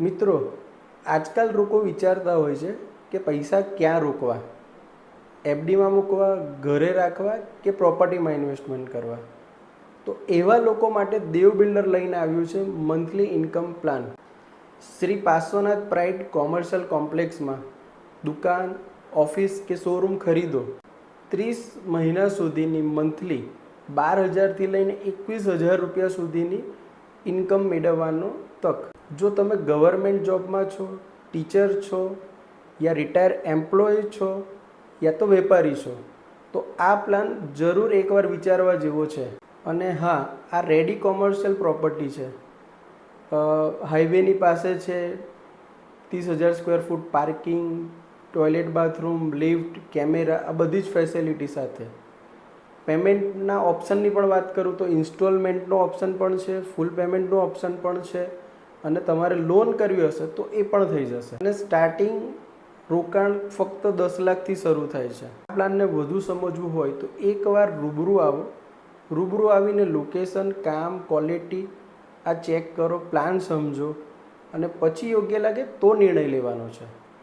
મિત્રો, આજકાલ લોકો વિચારતા હોય છે કે પૈસા ક્યાં રોકવા, એફડીમાં મૂકવા, ઘરે રાખવા કે પ્રોપર્ટીમાં ઇન્વેસ્ટમેન્ટ કરવા. તો એવા લોકો માટે દેવ બિલ્ડર લઈને આવ્યું છે monthly income plan. Shri Parshwanath pride commercial કોમ્પ્લેક્સમાં દુકાન, ઓફિસ કે શોરૂમ ખરીદો, 30 મહિના સુધીની મંથલી 12,000થી લઈને 21,000 રૂપિયા સુધીની ઇન્કમ મેળવવાનો તક. જો તમે ગવર્મેન્ટ જોબમાં છો, ટીચર છો, યા રિટાયર એમ્પ્લોય છો, યા તો વેપારી છો, તો આ પ્લાન જરૂર એકવાર વિચારવા જેવો છે. અને હા, આ રેડી કોમર્શિયલ પ્રોપર્ટી છે, હાઈવેની પાસે છે, 30,000 square foot parking, toilet, bathroom, lift, camera, આ બધી જ ફેસિલિટી સાથે. પેમેન્ટના ઓપ્શનની પણ વાત કરું તો ઇન્સ્ટોલમેન્ટનો ઓપ્શન પણ છે, ફૂલ પેમેન્ટનો ઓપ્શન પણ છે, અને તમારે લોન કરવી હશે તો એ પણ થઈ જશે. અને સ્ટાર્ટિંગ રોકાણ ફક્ત 10 લાખથી શરૂ થાય છે. આ પ્લાનને વધુ સમજવું હોય તો એકવાર રૂબરૂ આવો. રૂબરૂ આવીને લોકેશન, કામ, ક્વોલિટી આ ચેક કરો, પ્લાન સમજો, અને પછી યોગ્ય લાગે તો નિર્ણય લેવાનો છે.